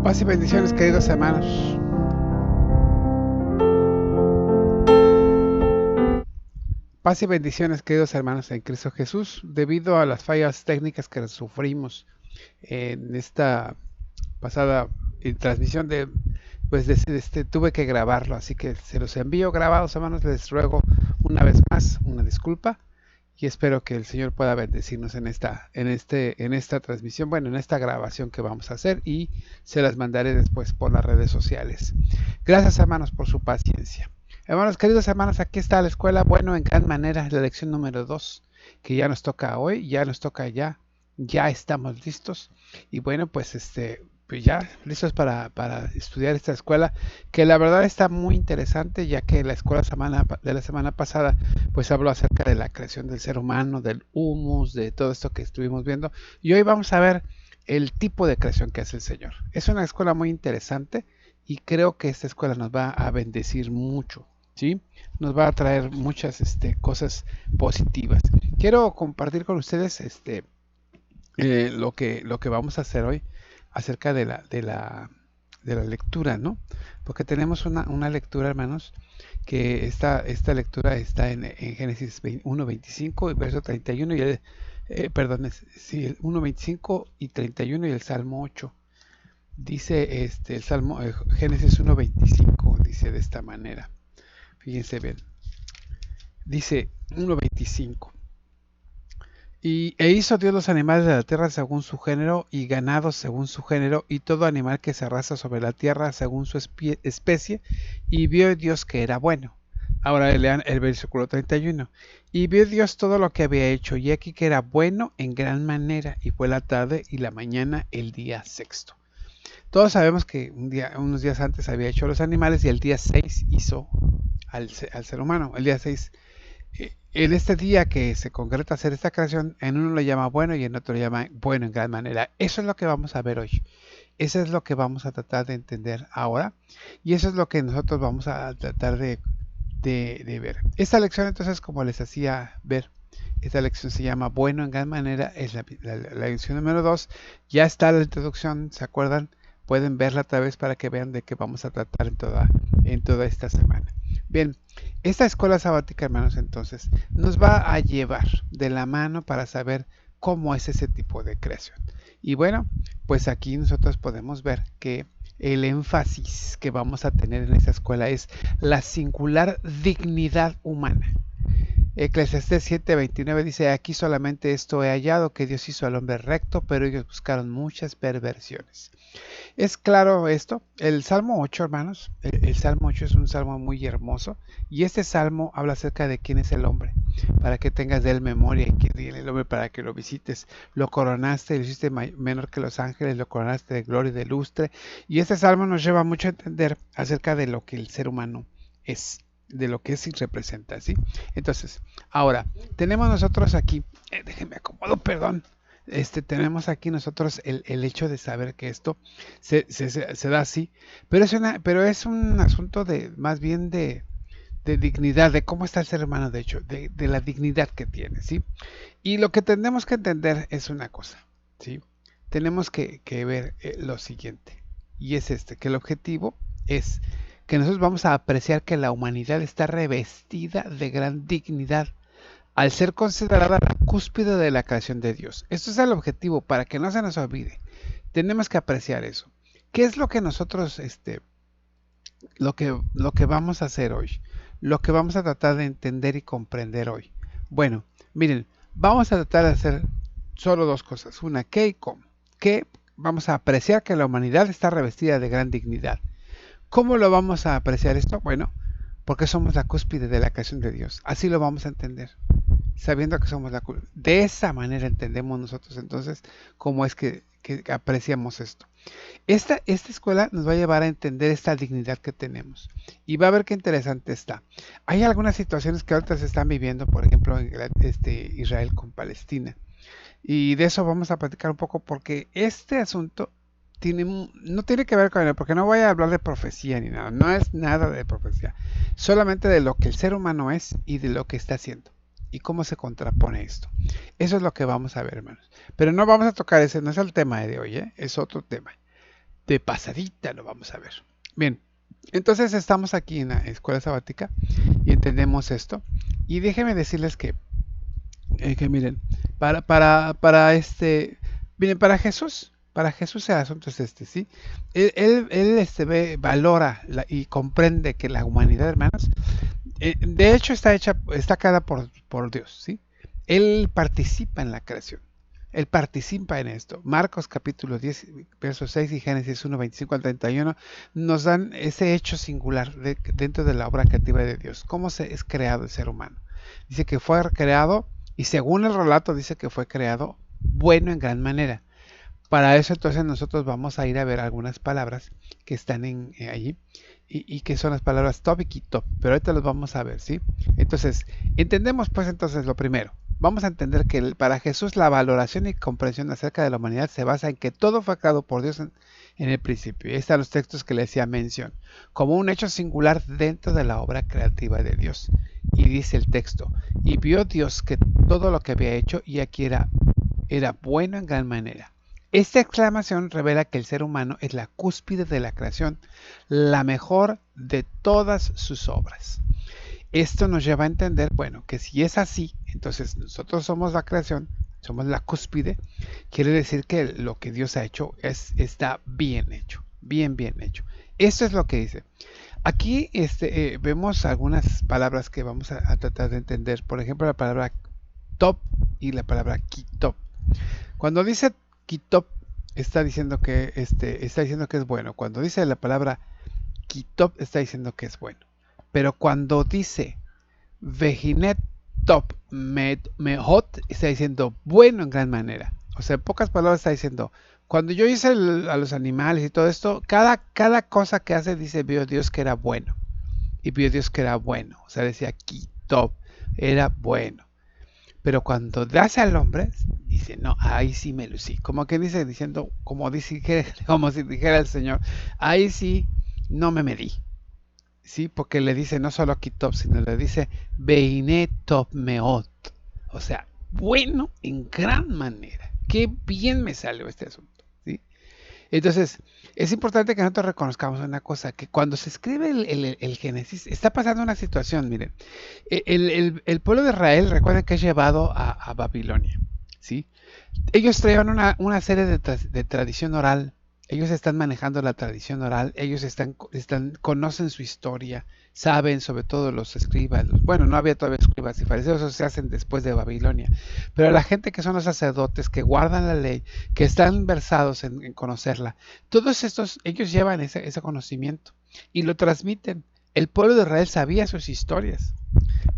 Paz y bendiciones, queridos hermanos. Paz y bendiciones, queridos hermanos en Cristo Jesús. Debido a las fallas técnicas que sufrimos en esta pasada transmisión tuve que grabarlo, así que se los envío grabados, hermanos. Les ruego una vez más una disculpa y espero que el Señor pueda bendecirnos en esta transmisión, bueno, en esta grabación que vamos a hacer, y se las mandaré después por las redes sociales. Gracias, hermanos, por su paciencia. Hermanos, queridos hermanos, aquí está la escuela, bueno, en gran manera, la lección número 2, que ya nos toca hoy, ya estamos listos, y bueno, pues ya listos para estudiar esta escuela, que la verdad está muy interesante, ya que la escuela de la semana pasada pues habló acerca de la creación del ser humano, del humus, de todo esto que estuvimos viendo, y hoy vamos a ver el tipo de creación que hace el Señor. Es una escuela muy interesante y creo que esta escuela nos va a bendecir mucho, ¿sí? Nos va a traer muchas cosas positivas. Quiero compartir con ustedes lo que vamos a hacer hoy acerca de la lectura, ¿no? Porque tenemos una lectura, hermanos, que esta lectura está en Génesis 1:25 y verso 31 sí, el 1:25 y 31 y el Salmo 8. Dice el Salmo Génesis 1:25 dice de esta manera. Fíjense bien. Dice 1:25. E hizo Dios los animales de la tierra según su género, y ganados según su género, y todo animal que se arrastra sobre la tierra según su especie, y vio Dios que era bueno. Ahora lean el versículo 31. Y vio Dios todo lo que había hecho, y aquí que era bueno en gran manera, y fue la tarde y la mañana el día sexto. Todos sabemos que unos días antes había hecho los animales, y el día 6 hizo al ser humano. El día 6, en este día que se concreta hacer esta creación, en uno lo llama bueno y en otro lo llama bueno en gran manera. Eso es lo que vamos a ver hoy. Eso es lo que vamos a tratar de entender ahora. Y eso es lo que nosotros vamos a tratar de ver. Esta lección, entonces, como les hacía ver, esta lección se llama bueno en gran manera. Es la lección número 2. Ya está la introducción, ¿se acuerdan? Pueden verla otra vez para que vean de qué vamos a tratar en toda esta semana. Bien, esta escuela sabática, hermanos, entonces, nos va a llevar de la mano para saber cómo es ese tipo de creación. Y bueno, pues aquí nosotros podemos ver que el énfasis que vamos a tener en esta escuela es la singular dignidad humana. Eclesiastés 7:29 dice: aquí solamente esto he hallado, que Dios hizo al hombre recto, pero ellos buscaron muchas perversiones. Es claro esto. El Salmo 8, hermanos, el Salmo 8 es un salmo muy hermoso, y este salmo habla acerca de quién es el hombre, para que tengas de él memoria, y quién es el hombre para que lo visites. Lo coronaste, lo hiciste menor que los ángeles, lo coronaste de gloria y de lustre. Y este salmo nos lleva mucho a entender acerca de lo que el ser humano es, de lo que es y representa, ¿sí? Entonces, ahora, tenemos nosotros aquí, déjenme acomodo, perdón. Tenemos aquí nosotros el hecho de saber que esto se da así, pero es un asunto de más bien de dignidad, de cómo está el ser humano, de hecho, de la dignidad que tiene, ¿sí? Y lo que tenemos que entender es una cosa, ¿sí? Tenemos que ver lo siguiente, y es que el objetivo es que nosotros vamos a apreciar que la humanidad está revestida de gran dignidad al ser considerada la cúspide de la creación de Dios. Esto es el objetivo, para que no se nos olvide. Tenemos que apreciar eso. ¿Qué es lo que nosotros, lo que vamos a hacer hoy? Lo que vamos a tratar de entender y comprender hoy. Bueno, miren, vamos a tratar de hacer solo dos cosas. Una, ¿qué y cómo? ¿Qué? Vamos a apreciar que la humanidad está revestida de gran dignidad. ¿Cómo lo vamos a apreciar esto? Bueno, porque somos la cúspide de la creación de Dios. Así lo vamos a entender, sabiendo que somos de esa manera entendemos nosotros entonces cómo es que apreciamos esto. Esta escuela nos va a llevar a entender esta dignidad que tenemos, y va a ver qué interesante está. Hay algunas situaciones que ahorita se están viviendo, por ejemplo, en Israel con Palestina, y de eso vamos a platicar un poco, porque este asunto no tiene que ver con él, porque no voy a hablar de profecía ni nada, no es nada de profecía, solamente de lo que el ser humano es y de lo que está haciendo y cómo se contrapone esto. Eso es lo que vamos a ver, hermanos. Pero no vamos a tocar ese, no es el tema de hoy, es otro tema. de pasadita lo vamos a ver. Bien, entonces estamos aquí en la escuela sabática y entendemos esto. Y déjenme decirles que miren, miren, para Jesús el asunto es este, ¿sí? Él valora y comprende que la humanidad, hermanos, de hecho está creada por Dios, ¿sí? Él participa en la creación. Él participa en esto. Marcos capítulo 10, versos 6 y Génesis 1, 25 al 31 nos dan ese hecho singular dentro de la obra creativa de Dios. ¿Cómo es creado el ser humano? Dice que fue creado, y según el relato dice que fue creado bueno en gran manera. Para eso entonces nosotros vamos a ir a ver algunas palabras que están allí y que son las palabras top y kitop, pero ahorita los vamos a ver, ¿sí? Entonces, entendemos pues entonces lo primero. Vamos a entender que para Jesús la valoración y comprensión acerca de la humanidad se basa en que todo fue creado por Dios en el principio. Y ahí están los textos que le decía mención, como un hecho singular dentro de la obra creativa de Dios. Y dice el texto, y vio Dios que todo lo que había hecho y aquí era bueno en gran manera. Esta exclamación revela que el ser humano es la cúspide de la creación, la mejor de todas sus obras. Esto nos lleva a entender, bueno, que si es así, entonces nosotros somos la creación, somos la cúspide, quiere decir que lo que Dios ha hecho está bien hecho, bien hecho. Esto es lo que dice. Aquí vemos algunas palabras que vamos a tratar de entender. Por ejemplo, la palabra top y la palabra kitop. Cuando dice kitop, está diciendo que es bueno. Cuando dice la palabra kitop, está diciendo que es bueno. Pero cuando dice vejinet top mehot, está diciendo bueno en gran manera. O sea, en pocas palabras está diciendo, cuando yo hice a los animales y todo esto, cada cosa que hace dice, vio Dios que era bueno. Y vio Dios que era bueno. O sea, decía kitop, era bueno. Pero cuando das al hombre, dice, no, ahí sí me lucí. Como que dice, diciendo, como si dijera el Señor, ahí sí no me medí. Sí, porque le dice no solo kitop, sino le dice Beiné top meot. O sea, bueno en gran manera. Qué bien me salió este asunto. ¿Sí? Entonces, es importante que nosotros reconozcamos una cosa, que cuando se escribe el Génesis, está pasando una situación, miren. El pueblo de Israel, recuerden que es llevado a Babilonia. ¿Sí? Ellos traían una serie de tradición oral. Ellos están manejando la tradición oral, ellos conocen su historia, saben, sobre todo los escribas. Bueno, no había todavía escribas y fariseos, eso se hacen después de Babilonia. Pero la gente que son los sacerdotes, que guardan la ley, que están versados en conocerla, todos estos, ellos llevan ese conocimiento y lo transmiten. El pueblo de Israel sabía sus historias.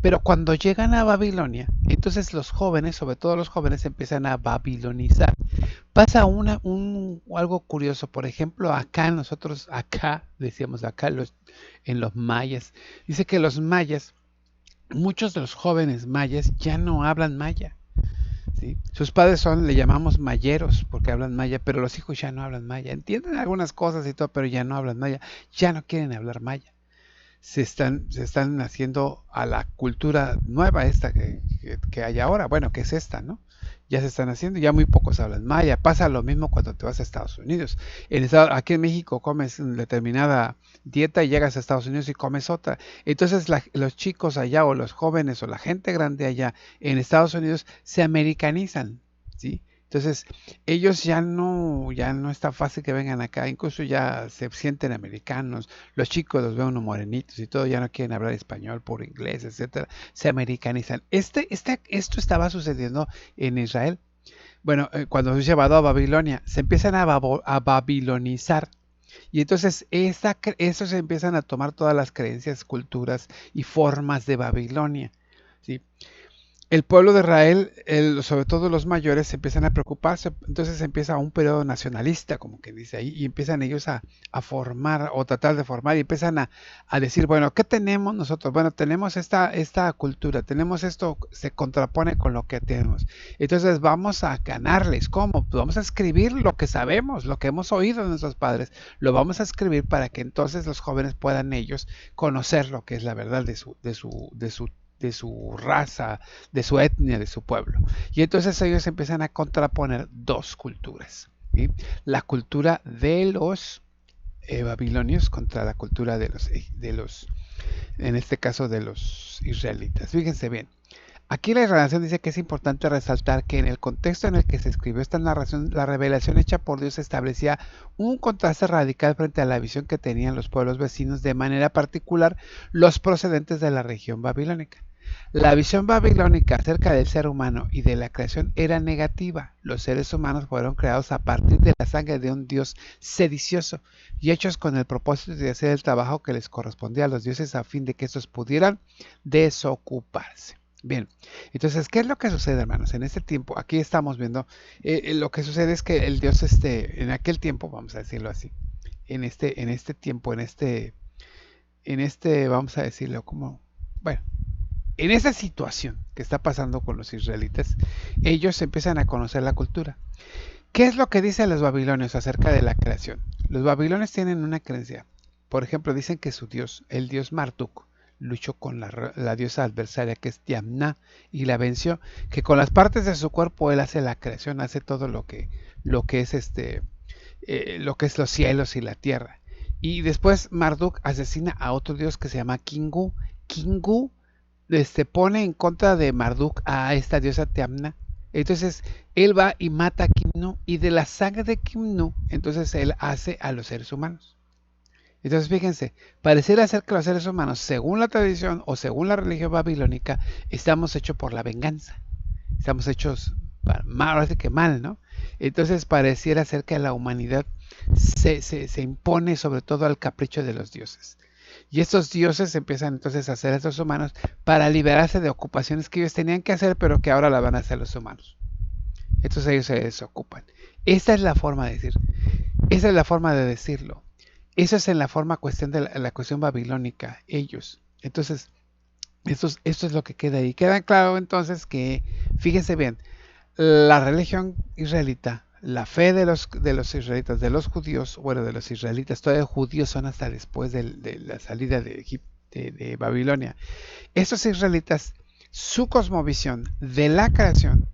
Pero cuando llegan a Babilonia, entonces los jóvenes, sobre todo los jóvenes, empiezan a babilonizar. Pasa algo curioso, por ejemplo, acá, decíamos acá en los mayas, dice que los mayas, muchos de los jóvenes mayas ya no hablan maya. ¿Sí? Sus padres le llamamos mayeros porque hablan maya, pero los hijos ya no hablan maya. Entienden algunas cosas y todo, pero ya no hablan maya, ya no quieren hablar maya. Se están haciendo a la cultura nueva esta que hay ahora, bueno, que es esta, ¿no? Ya se están haciendo, ya muy pocos hablan maya. Pasa lo mismo cuando te vas a Estados Unidos. Aquí en México comes determinada dieta y llegas a Estados Unidos y comes otra. Entonces los chicos allá o los jóvenes o la gente grande allá en Estados Unidos se americanizan, ¿sí? Entonces, ellos ya no es tan fácil que vengan acá, incluso ya se sienten americanos, los chicos los ven unos morenitos y todo, ya no quieren hablar español, por inglés, etcétera, se americanizan. Esto estaba sucediendo en Israel. Bueno, cuando es llevado a Babilonia, se empiezan a babilonizar. Y entonces eso se empiezan a tomar todas las creencias, culturas y formas de Babilonia. ¿Sí? El pueblo de Israel, sobre todo los mayores, se empiezan a preocuparse, entonces empieza un periodo nacionalista, como que dice ahí, y empiezan ellos a formar o tratar de formar y empiezan a decir, bueno, ¿qué tenemos nosotros? Bueno, tenemos esta cultura, tenemos esto, se contrapone con lo que tenemos. Entonces vamos a ganarles, ¿cómo? Pues vamos a escribir lo que sabemos, lo que hemos oído de nuestros padres, lo vamos a escribir para que entonces los jóvenes puedan ellos conocer lo que es la verdad de su raza, de su etnia, de su pueblo. Y entonces ellos empiezan a contraponer dos culturas. ¿sí? La cultura de los babilonios contra la cultura de los, en este caso de los israelitas. Fíjense bien. Aquí la revelación dice que es importante resaltar que en el contexto en el que se escribió esta narración, la revelación hecha por Dios establecía un contraste radical frente a la visión que tenían los pueblos vecinos, de manera particular los procedentes de la región babilónica. La visión babilónica acerca del ser humano y de la creación era negativa. Los seres humanos fueron creados a partir de la sangre de un Dios sedicioso y hechos con el propósito de hacer el trabajo que les correspondía a los dioses a fin de que estos pudieran desocuparse. Bien, entonces, ¿qué es lo que sucede, hermanos? En este tiempo, aquí estamos viendo, lo que sucede es que el Dios, en aquel tiempo, vamos a decirlo así, en este tiempo, vamos a decirlo como, bueno, en esa situación que está pasando con los israelitas, ellos empiezan a conocer la cultura. ¿Qué es lo que dicen los babilonios acerca de la creación? Los babilonios tienen una creencia. Por ejemplo, dicen que su dios, el dios Marduk, luchó con la diosa adversaria que es Tiamna y la venció, que con las partes de su cuerpo él hace la creación, hace todo lo que es los cielos y la tierra. Y después Marduk asesina a otro dios que se llama Kingu. Kingu pone en contra de Marduk a esta diosa Tiamna. Entonces él va y mata a Kimnu, y de la sangre de Kimnu entonces él hace a los seres humanos. Entonces fíjense, pareciera ser que los seres humanos, según la tradición o según la religión babilónica, estamos hechos por la venganza. Estamos hechos mal, ahora sí que mal, ¿no? Entonces pareciera ser que la humanidad se impone sobre todo al capricho de los dioses. Y estos dioses empiezan entonces a hacer a estos humanos para liberarse de ocupaciones que ellos tenían que hacer, pero que ahora la van a hacer los humanos. Entonces ellos se desocupan. Esta es la forma de decir. Esa es la forma de decirlo. Eso es en la forma cuestión de la cuestión babilónica, ellos. Entonces, esto es lo que queda ahí. Queda claro entonces que, fíjense bien, la religión israelita, la fe de los israelitas, de los judíos, bueno, de los israelitas, todavía judíos son hasta después de la salida de Egipto, de Babilonia. Estos israelitas, su cosmovisión de la creación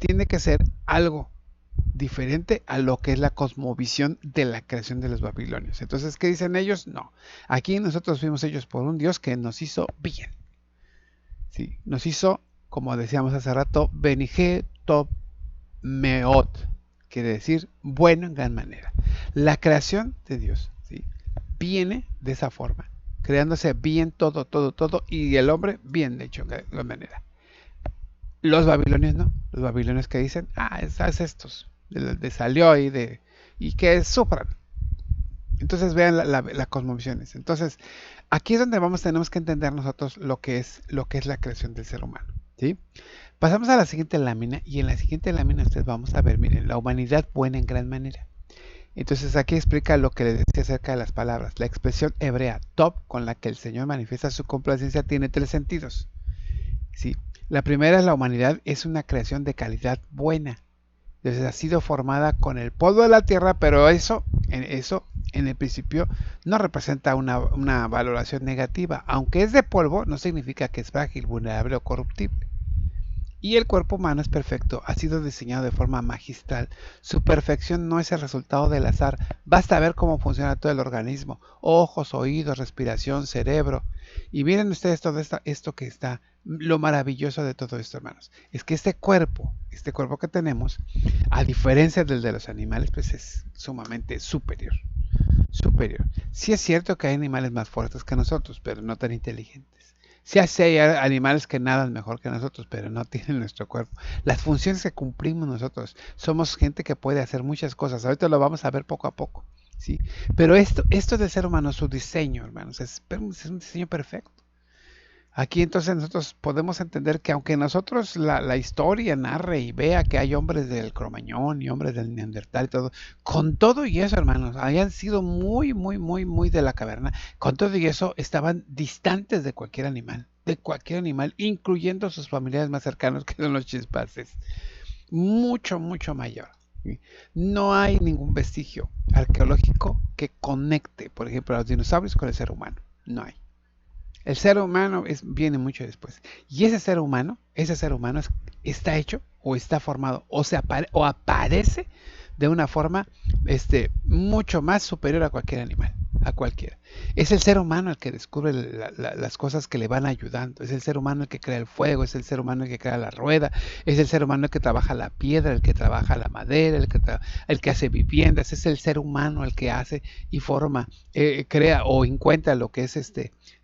tiene que ser algo diferente a lo que es la cosmovisión de la creación de los babilonios. Entonces, ¿qué dicen ellos? No. Aquí nosotros fuimos hechos por un Dios que nos hizo bien. ¿Sí? Nos hizo, como decíamos hace rato, Benige Top Meot, quiere decir bueno en gran manera. La creación de Dios, ¿sí?, viene de esa forma, creándose bien todo, todo, todo, y el hombre bien hecho en gran manera. Los babilonios no. Los babilonios que dicen, es estos, salió ahí y que sufran. Entonces vean la cosmovisiones. Entonces, aquí es donde tenemos que entender nosotros lo que es la creación del ser humano. ¿Sí? Pasamos a la siguiente lámina, y en la siguiente lámina ustedes vamos a ver, miren, la humanidad buena en gran manera. Entonces aquí explica lo que les decía acerca de las palabras. La expresión hebrea top con la que el Señor manifiesta su complacencia tiene tres sentidos. ¿Sí? La primera es: la humanidad es una creación de calidad buena. Entonces ha sido formada con el polvo de la tierra, pero eso en el principio no representa una valoración negativa. Aunque es de polvo, no significa que es frágil, vulnerable o corruptible. Y el cuerpo humano es perfecto, ha sido diseñado de forma magistral. Su perfección no es el resultado del azar. Basta ver cómo funciona todo el organismo: ojos, oídos, respiración, cerebro. Y miren ustedes todo esto que está, lo maravilloso de todo esto, hermanos, es que este cuerpo que tenemos, a diferencia del de los animales, pues es sumamente superior. Superior. Sí es cierto que hay animales más fuertes que nosotros, pero no tan inteligentes. Sí hay animales que nadan mejor que nosotros, pero no tienen nuestro cuerpo. Las funciones que cumplimos nosotros, somos gente que puede hacer muchas cosas. Ahorita lo vamos a ver poco a poco, ¿sí? Pero esto del ser humano, su diseño, hermanos, es un diseño perfecto. Aquí entonces nosotros podemos entender que aunque nosotros la historia narre y vea que hay hombres del Cromañón y hombres del Neandertal y todo, con todo y eso, hermanos, hayan sido muy, muy, muy, muy de la caverna, con todo y eso estaban distantes de cualquier animal, incluyendo sus familiares más cercanos, que son los chimpancés. Mucho, mucho mayor. ¿Sí? No hay ningún vestigio arqueológico que conecte, por ejemplo, a los dinosaurios con el ser humano. No hay. El ser humano viene mucho después. Y ese ser humano está hecho o está formado o aparece de una forma mucho más superior a cualquier animal, a cualquiera. Es el ser humano el que descubre las cosas que le van ayudando, es el ser humano el que crea el fuego, es el ser humano el que crea la rueda, es el ser humano el que trabaja la piedra, el que trabaja la madera, el que hace viviendas, es el ser humano el que hace y forma, crea o encuentra lo que es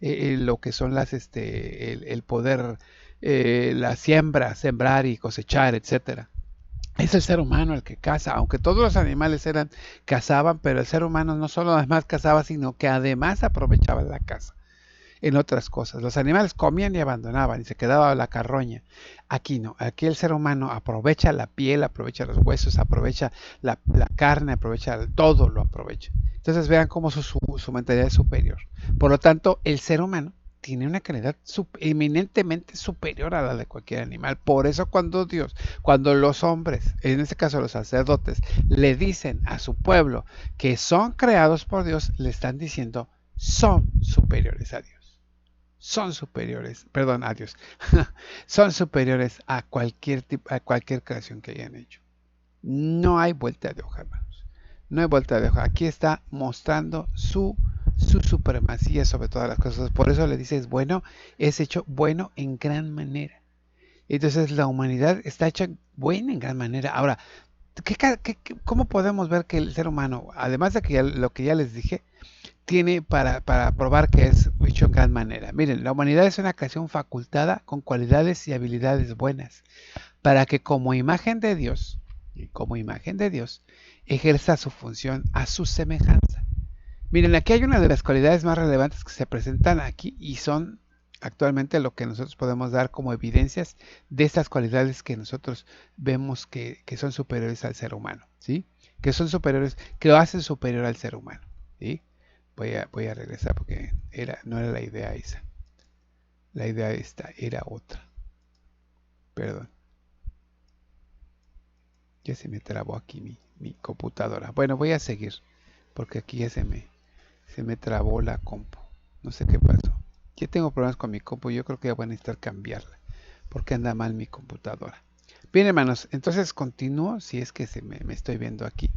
lo que son el poder, la siembra, sembrar y cosechar, etcétera. Es el ser humano el que caza, aunque todos los animales cazaban, pero el ser humano no solo además cazaba, sino que además aprovechaba la caza en otras cosas. Los animales comían y abandonaban y se quedaba la carroña. Aquí no, aquí el ser humano aprovecha la piel, aprovecha los huesos, aprovecha la carne, aprovecha todo, lo aprovecha. Entonces vean cómo su mentalidad es superior. Por lo tanto, el ser humano tiene una calidad eminentemente superior a la de cualquier animal. Por eso cuando los hombres, en este caso los sacerdotes, le dicen a su pueblo que son creados por Dios, le están diciendo son superiores a Dios. Son superiores, perdón, a Dios, son superiores a a cualquier creación que hayan hecho. No hay vuelta de hoja, hermanos. No hay vuelta de hoja. Aquí está mostrando su supremacía sobre todas las cosas. Por eso le dice, es bueno, es hecho bueno en gran manera. Entonces la humanidad está hecha buena en gran manera. Ahora, ¿cómo podemos ver que el ser humano, además de que lo que ya les dije, tiene para probar que es hecho en gran manera? Miren, la humanidad es una creación facultada con cualidades y habilidades buenas, para que como imagen de Dios, ejerza su función a su semejanza. Miren, aquí hay una de las cualidades más relevantes que se presentan aquí y son actualmente lo que nosotros podemos dar como evidencias de estas cualidades que nosotros vemos que son superiores al ser humano, ¿sí? Que son superiores, que lo hacen superior al ser humano, ¿sí? Voy a regresar porque no era la idea esa. La idea esta era otra. Perdón. Ya se me trabó aquí mi computadora. Bueno, voy a seguir porque aquí ya se me trabó la compu. No sé qué pasó. Ya tengo problemas con mi compu. Yo creo que ya voy a necesitar cambiarla porque anda mal mi computadora. Bien, hermanos, entonces continúo si es que me estoy viendo aquí.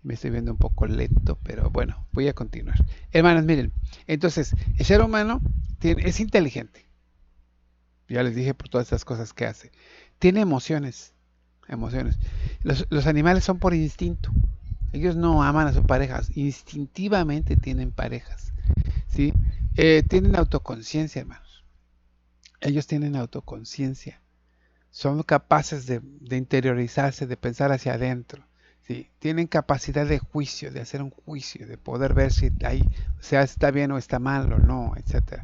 Me estoy viendo un poco lento, pero bueno, voy a continuar. Hermanos, miren, entonces el ser humano es inteligente. Ya les dije por todas estas cosas que hace. Tiene emociones. Emociones. Los animales son por instinto. Ellos no aman a sus parejas, instintivamente tienen parejas, ¿sí? Tienen autoconciencia, hermanos. Ellos tienen autoconciencia. Son capaces de interiorizarse, de pensar hacia adentro, ¿sí? Tienen capacidad de juicio, de hacer un juicio, de poder ver si ahí, o sea, está bien o está mal o no, etcétera.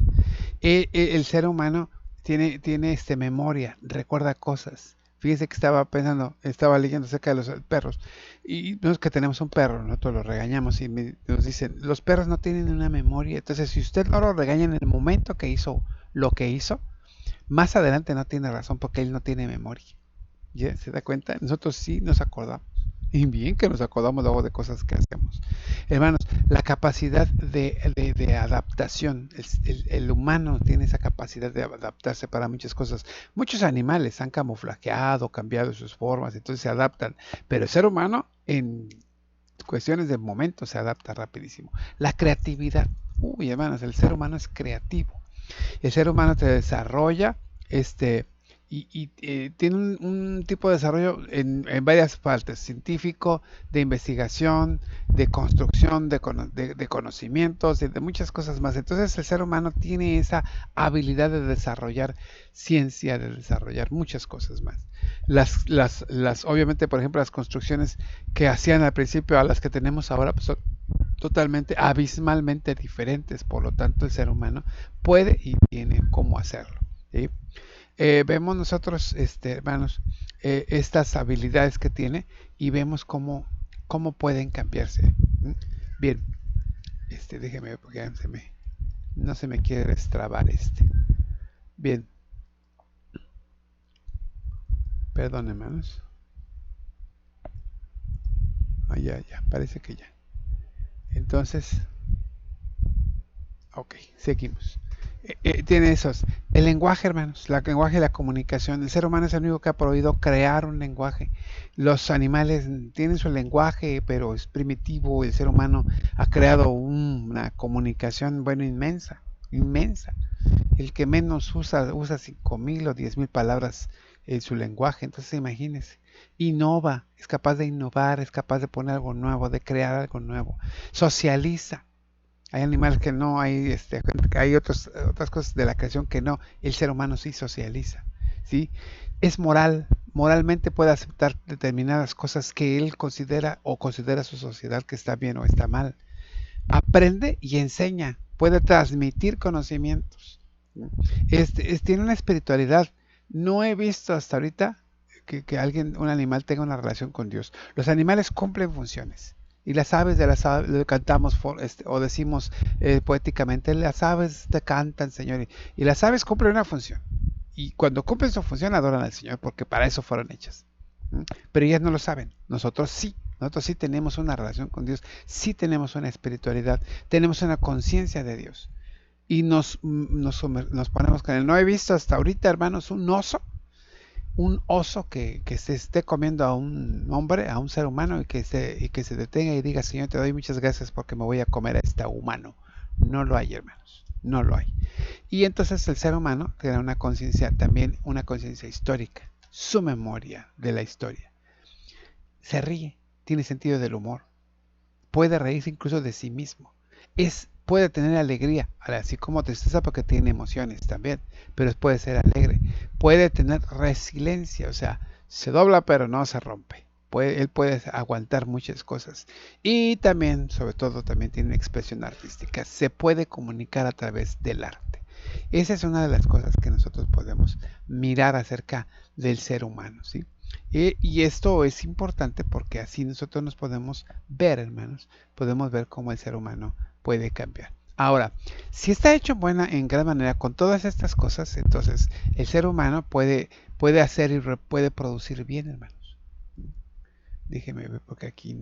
El ser humano tiene memoria, recuerda cosas. Fíjese que estaba pensando, estaba leyendo acerca de los perros. Y no es que tenemos un perro, nosotros lo regañamos y nos dicen, los perros no tienen una memoria. Entonces, si usted no lo regaña en el momento que hizo lo que hizo, más adelante no tiene razón porque él no tiene memoria. ¿Ya se da cuenta? Nosotros sí nos acordamos. Y bien que nos acordamos luego de cosas que hacemos. Hermanos, la capacidad de adaptación, el humano tiene esa capacidad de adaptarse para muchas cosas. Muchos animales han camuflajeado, cambiado sus formas, entonces se adaptan. Pero el ser humano en cuestiones de momento se adapta rapidísimo. La creatividad. Uy, hermanos, el ser humano es creativo. El ser humano se desarrolla, tiene un tipo de desarrollo en varias partes, científico, de investigación, de construcción, de conocimientos, de muchas cosas más. Entonces el ser humano tiene esa habilidad de desarrollar ciencia, de desarrollar muchas cosas más. Obviamente, por ejemplo, las construcciones que hacían al principio a las que tenemos ahora, pues son totalmente, abismalmente diferentes. Por lo tanto, el ser humano puede y tiene cómo hacerlo, ¿sí? Vemos nosotros, hermanos, estas habilidades que tiene y vemos cómo pueden cambiarse. ¿Mm? Bien, déjeme porque ya no se me quiere destrabar Bien, perdón, hermanos. Ya, parece que ya. Entonces, ok, seguimos. Tiene esos. El lenguaje, hermanos, el lenguaje y la comunicación. El ser humano es el único que ha podido crear un lenguaje. Los animales tienen su lenguaje, pero es primitivo. El ser humano ha creado una comunicación, bueno, inmensa, inmensa. El que menos usa 5.000 o 10.000 palabras en su lenguaje. Entonces, imagínense. Innova, es capaz de innovar, es capaz de poner algo nuevo, de crear algo nuevo. Socializa. Hay animales que no, hay otras cosas de la creación que no. El ser humano sí socializa, ¿sí? Es moral, moralmente puede aceptar determinadas cosas que él considera o considera su sociedad que está bien o está mal. Aprende y enseña, puede transmitir conocimientos. Tiene una espiritualidad. No he visto hasta ahorita un animal tenga una relación con Dios. Los animales cumplen funciones. Y las aves de las aves, le cantamos o decimos poéticamente, las aves te cantan, Señor. Y las aves cumplen una función. Y cuando cumplen su función adoran al Señor, porque para eso fueron hechas. Pero ellas no lo saben. Nosotros sí. Nosotros sí tenemos una relación con Dios, sí tenemos una espiritualidad, tenemos una conciencia de Dios. Y nos ponemos con él. No he visto hasta ahorita, hermanos, un oso que se esté comiendo a un hombre, a un ser humano, y que se detenga y diga, Señor, te doy muchas gracias porque me voy a comer a este humano. No lo hay, hermanos, no lo hay. Y entonces el ser humano tiene una conciencia, también una conciencia histórica, su memoria de la historia. Se ríe, tiene sentido del humor, puede reírse incluso de sí mismo. Puede tener alegría, así como tristeza porque tiene emociones también, pero puede ser alegre. Puede tener resiliencia, o sea, se dobla pero no se rompe. Él puede aguantar muchas cosas. Y también, sobre todo, también tiene expresión artística. Se puede comunicar a través del arte. Esa es una de las cosas que nosotros podemos mirar acerca del ser humano, ¿sí? Y esto es importante porque así nosotros nos podemos ver, hermanos, podemos ver cómo el ser humano puede cambiar. Ahora, si está hecho en gran manera con todas estas cosas, entonces el ser humano puede hacer y puede producir bien, hermanos. Déjeme ver porque aquí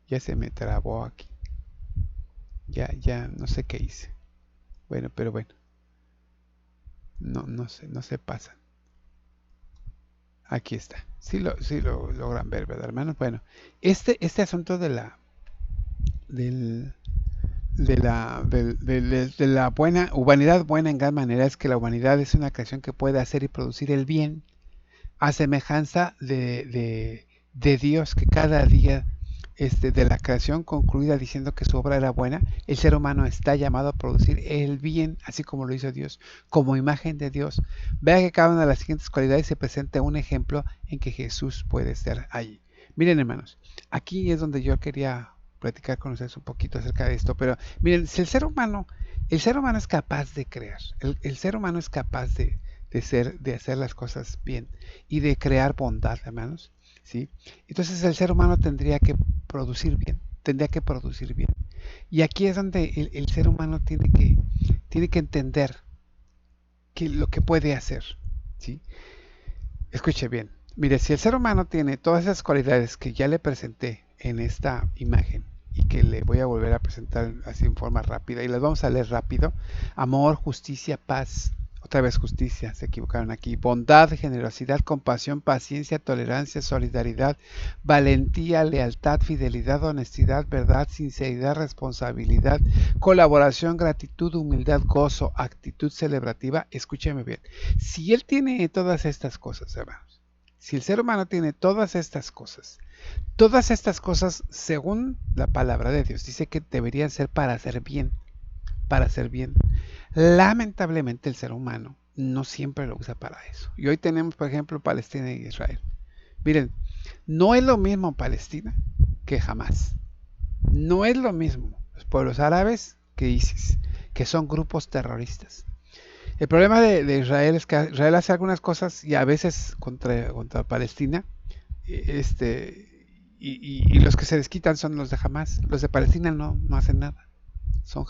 ya se me trabó aquí. Ya no sé qué hice. Bueno, pero bueno, no sé, no se pasa. Aquí está. Sí lo logran ver, ¿verdad, hermanos? Bueno, este asunto del, de la buena humanidad buena en gran manera es que la humanidad es una creación que puede hacer y producir el bien a semejanza de Dios, que cada día de la creación concluida diciendo que su obra era buena, el ser humano está llamado a producir el bien, así como lo hizo Dios, como imagen de Dios. Vea que cada una de las siguientes cualidades se presenta un ejemplo en que Jesús puede ser allí. Miren, hermanos, aquí es donde yo quería platicar con ustedes un poquito acerca de esto, pero miren, si el ser humano es capaz de crear, el ser humano es capaz de hacer las cosas bien y de crear bondad, hermanos, ¿sí? Entonces el ser humano tendría que producir bien. Y aquí es donde el ser humano tiene que entender lo que puede hacer, ¿sí? Escuche bien. Mire, si el ser humano tiene todas esas cualidades que ya le presenté en esta imagen y que le voy a volver a presentar así en forma rápida y las vamos a leer rápido: amor, justicia, paz, otra vez justicia, se equivocaron aquí, bondad, generosidad, compasión, paciencia, tolerancia, solidaridad, valentía, lealtad, fidelidad, honestidad, verdad, sinceridad, responsabilidad, colaboración, gratitud, humildad, gozo, actitud celebrativa. Escúcheme bien. Si él tiene todas estas cosas, hermanos, si el ser humano tiene todas estas cosas, según la palabra de Dios, dice que deberían ser para hacer bien, para hacer bien. Lamentablemente el ser humano no siempre lo usa para eso. Y hoy tenemos, por ejemplo, Palestina y Israel. Miren, no es lo mismo Palestina que Hamas. No es lo mismo los pueblos árabes que ISIS, que son grupos terroristas. El problema de Israel es que Israel hace algunas cosas y a veces contra Palestina, y los que se desquitan son los de Hamas. Los de Palestina no hacen nada. Son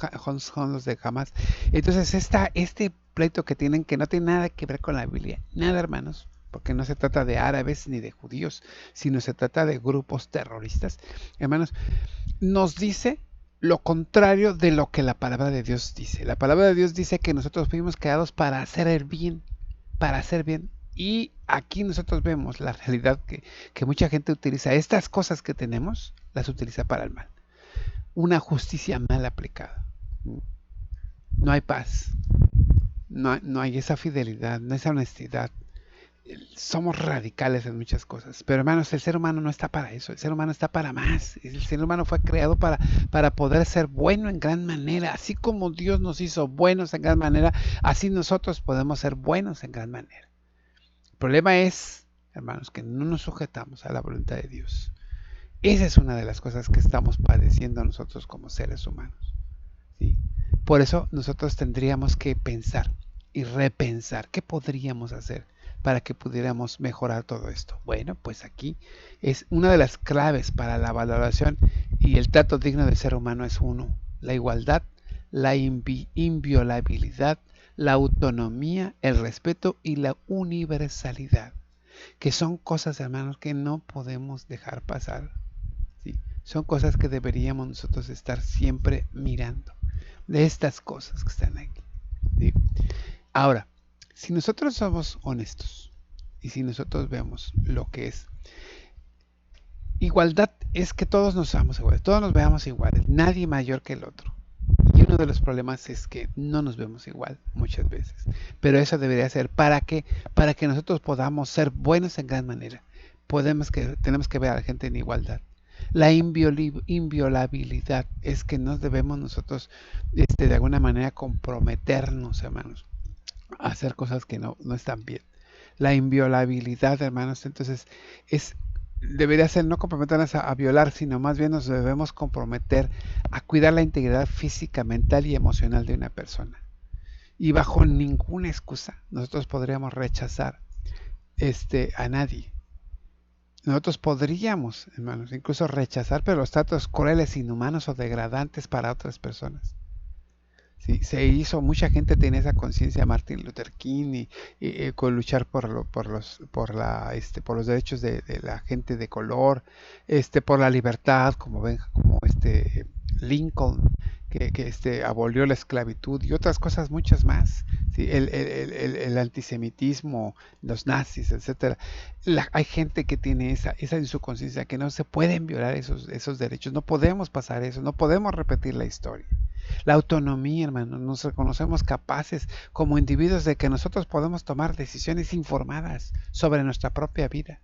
los de Hamas. Entonces este pleito que tienen, que no tiene nada que ver con la Biblia, nada, hermanos, porque no se trata de árabes ni de judíos, sino se trata de grupos terroristas, hermanos, nos dice lo contrario de lo que la palabra de Dios dice. La palabra de Dios dice que nosotros fuimos creados para hacer el bien, para hacer bien. Y aquí nosotros vemos la realidad que mucha gente utiliza estas cosas que tenemos, las utiliza para el mal. Una justicia mal aplicada. No hay paz, no hay esa fidelidad, no hay esa honestidad. Somos radicales en muchas cosas, pero hermanos, el ser humano no está para eso, el ser humano está para más. El ser humano fue creado para poder ser bueno en gran manera, así como Dios nos hizo buenos en gran manera, así nosotros podemos ser buenos en gran manera. El problema es, hermanos, que no nos sujetamos a la voluntad de Dios. Esa es una de las cosas que estamos padeciendo nosotros como seres humanos, ¿sí? Por eso nosotros tendríamos que pensar y repensar qué podríamos hacer para que pudiéramos mejorar todo esto. Bueno, pues aquí es una de las claves para la valoración y el trato digno del ser humano es uno, la igualdad, la inviolabilidad, la autonomía, el respeto y la universalidad, que son cosas, hermanos, que no podemos dejar pasar, ¿sí? Son cosas que deberíamos nosotros estar siempre mirando, de estas cosas que están aquí, ¿sí? Ahora, si nosotros somos honestos y si nosotros vemos lo que es igualdad, es que todos nos veamos iguales, todos nos veamos iguales, nadie mayor que el otro. Y uno de los problemas es que no nos vemos igual muchas veces. Pero eso debería ser para que nosotros podamos ser buenos en gran manera. Tenemos que ver a la gente en igualdad. La inviolabilidad es que no debemos nosotros de alguna manera comprometernos, hermanos, a hacer cosas que no están bien. La inviolabilidad, hermanos, entonces debería ser no comprometernos a violar, sino más bien nos debemos comprometer a cuidar la integridad física, mental y emocional de una persona. Y bajo ninguna excusa nosotros podríamos rechazar a nadie. Nosotros podríamos, hermanos, incluso rechazar, pero los tratos crueles, inhumanos o degradantes para otras personas. Sí, mucha gente tiene esa conciencia, Martin Luther King, con luchar por los derechos de la gente de color, por la libertad, como Lincoln, que abolió la esclavitud y otras cosas muchas más, ¿sí? El antisemitismo, los nazis, etcétera. Hay gente que tiene esa en su conciencia, que no se pueden violar esos derechos, no podemos pasar eso, no podemos repetir la historia. La autonomía, hermano, nos reconocemos capaces como individuos de que nosotros podemos tomar decisiones informadas sobre nuestra propia vida,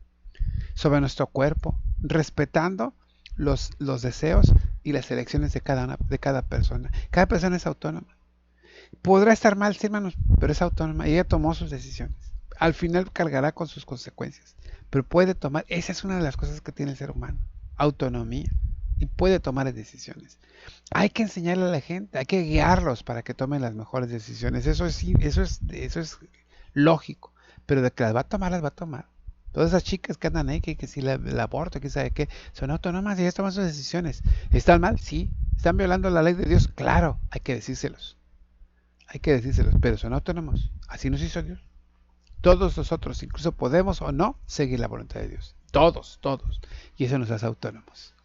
sobre nuestro cuerpo, respetando los deseos y las elecciones de cada persona. Cada persona es autónoma. Podrá estar mal, sí, hermanos, pero es autónoma y ella tomó sus decisiones. Al final cargará con sus consecuencias, pero puede tomar, esa es una de las cosas que tiene el ser humano, autonomía, y puede tomar decisiones. Hay que enseñarle a la gente, hay que guiarlos para que tomen las mejores decisiones. Eso es lógico, pero de que las va a tomar, las va a tomar. Todas esas chicas que andan ahí, que si el aborto, que sabe qué, son autónomas y ellas toman sus decisiones. ¿Están mal? Sí. ¿Están violando la ley de Dios? Claro, hay que decírselos. Hay que decírselos, pero son autónomos. Así nos hizo Dios. Todos nosotros, incluso podemos o no seguir la voluntad de Dios. Todos. Y eso nos hace autónomos,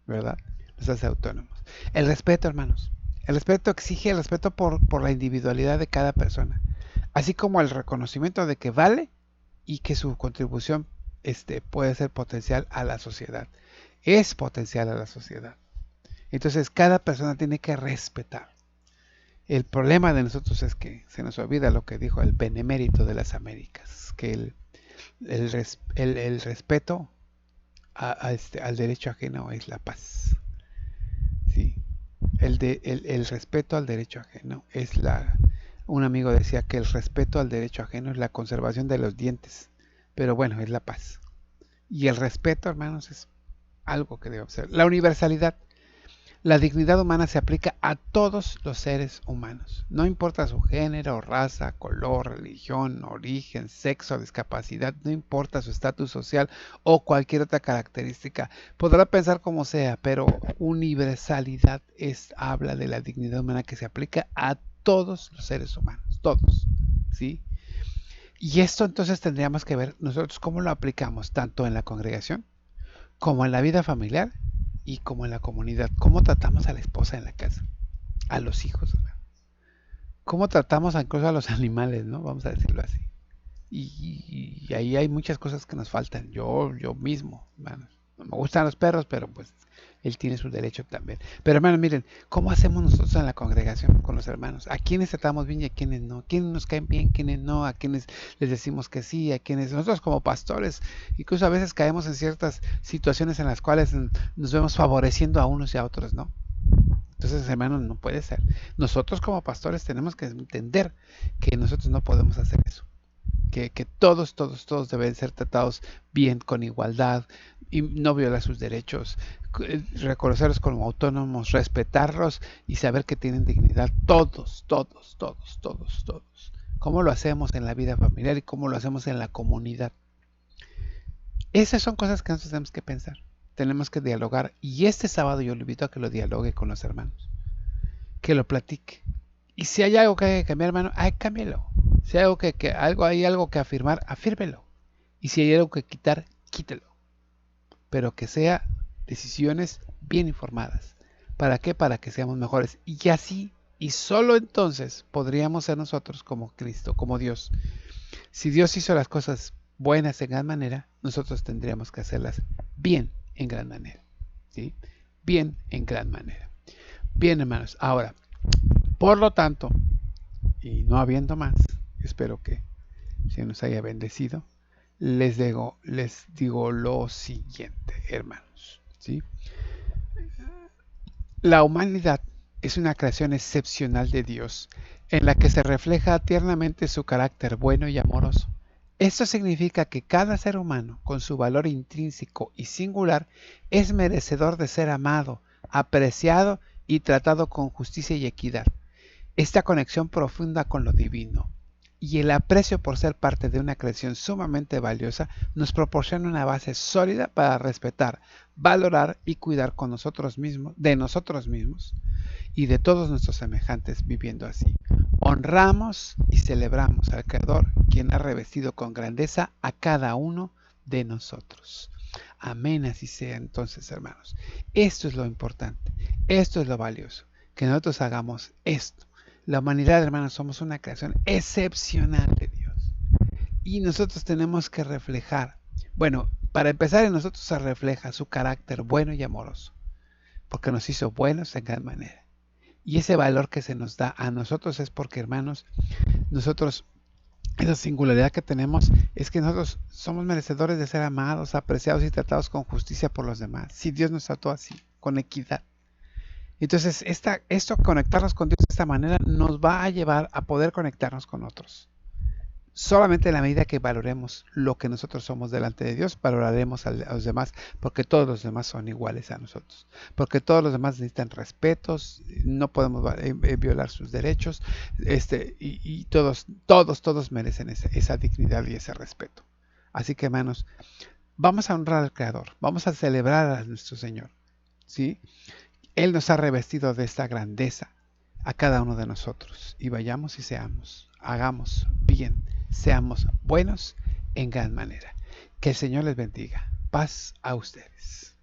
¿verdad? Nos hace autónomos. El respeto, hermanos. El respeto exige el respeto por la individualidad de cada persona, así como el reconocimiento de que vale y que su contribución puede ser potencial a la sociedad. Es potencial a la sociedad. Entonces, cada persona tiene que respetar. El problema de nosotros es que se nos olvida lo que dijo el benemérito de las Américas, que el respeto al derecho ajeno es la paz. Sí. El respeto al derecho ajeno es un amigo decía que el respeto al derecho ajeno es la conservación de los dientes, pero bueno, es la paz. Y el respeto, hermanos, es algo que debe ser. La universalidad. La dignidad humana se aplica a todos los seres humanos. No importa su género, raza, color, religión, origen, sexo, discapacidad, no importa su estatus social o cualquier otra característica. Podrá pensar como sea, pero universalidad habla de la dignidad humana que se aplica a todos los seres humanos. Todos. ¿Sí? Y esto entonces tendríamos que ver nosotros cómo lo aplicamos tanto en la congregación como en la vida familiar y como en la comunidad. ¿Cómo tratamos a la esposa en la casa? A los hijos, ¿verdad? ¿Cómo tratamos incluso a los animales, ¿no? Vamos a decirlo así. Y ahí hay muchas cosas que nos faltan. Yo mismo, hermanos. No me gustan los perros, pero pues él tiene su derecho también. Pero hermanos, miren, ¿cómo hacemos nosotros en la congregación con los hermanos? ¿A quiénes tratamos bien y a quiénes no? ¿Quiénes nos caen bien, quiénes no? ¿A quiénes les decimos que sí? ¿A quiénes? Nosotros como pastores, incluso a veces caemos en ciertas situaciones en las cuales nos vemos favoreciendo a unos y a otros, ¿no? Entonces, hermanos, no puede ser. Nosotros como pastores tenemos que entender que nosotros no podemos hacer eso. Que todos deben ser tratados bien, con igualdad, y no violar sus derechos, reconocerlos como autónomos, respetarlos y saber que tienen dignidad. Todos. ¿Cómo lo hacemos en la vida familiar y cómo lo hacemos en la comunidad? Esas son cosas que nosotros tenemos que pensar. Tenemos que dialogar. Y este sábado yo le invito a que lo dialogue con los hermanos, que lo platique. Y si hay algo que hay que cambiar, hermano, cámbialo. Si hay algo que afirmar, afírmelo. Y si hay algo que quitar, quítelo. Pero que sea decisiones bien informadas. ¿Para qué? Para que seamos mejores. Y así, y solo entonces, podríamos ser nosotros como Cristo, como Dios. Si Dios hizo las cosas buenas en gran manera, nosotros tendríamos que hacerlas bien en gran manera. ¿Sí? Bien en gran manera. Bien, hermanos. Ahora, por lo tanto, y no habiendo más, espero que se nos haya bendecido, les digo lo siguiente, hermanos. ¿Sí? La humanidad es una creación excepcional de Dios, en la que se refleja tiernamente su carácter bueno y amoroso. Esto significa que cada ser humano, con su valor intrínseco y singular, es merecedor de ser amado, apreciado y tratado con justicia y equidad. Esta conexión profunda con lo divino y el aprecio por ser parte de una creación sumamente valiosa nos proporciona una base sólida para respetar, valorar y cuidar de nosotros mismos y de todos nuestros semejantes viviendo así. Honramos y celebramos al Creador, quien ha revestido con grandeza a cada uno de nosotros. Amén, así sea entonces, hermanos. Esto es lo importante, esto es lo valioso, que nosotros hagamos esto. La humanidad, hermanos, somos una creación excepcional de Dios. Y nosotros tenemos que reflejar, bueno, para empezar en nosotros se refleja su carácter bueno y amoroso, porque nos hizo buenos en gran manera. Y ese valor que se nos da a nosotros es porque, hermanos, nosotros, esa singularidad que tenemos es que nosotros somos merecedores de ser amados, apreciados y tratados con justicia por los demás. Si Dios nos trató así, con equidad. Entonces, esto, conectarnos con Dios de esta manera, nos va a llevar a poder conectarnos con otros. Solamente en la medida que valoremos lo que nosotros somos delante de Dios, valoraremos a los demás, porque todos los demás son iguales a nosotros. Porque todos los demás necesitan respetos, no podemos violar sus derechos, y todos merecen esa dignidad y ese respeto. Así que, hermanos, vamos a honrar al Creador, vamos a celebrar a nuestro Señor, ¿sí? Él nos ha revestido de esta grandeza a cada uno de nosotros. Y vayamos y hagamos bien, seamos buenos en gran manera. Que el Señor les bendiga. Paz a ustedes.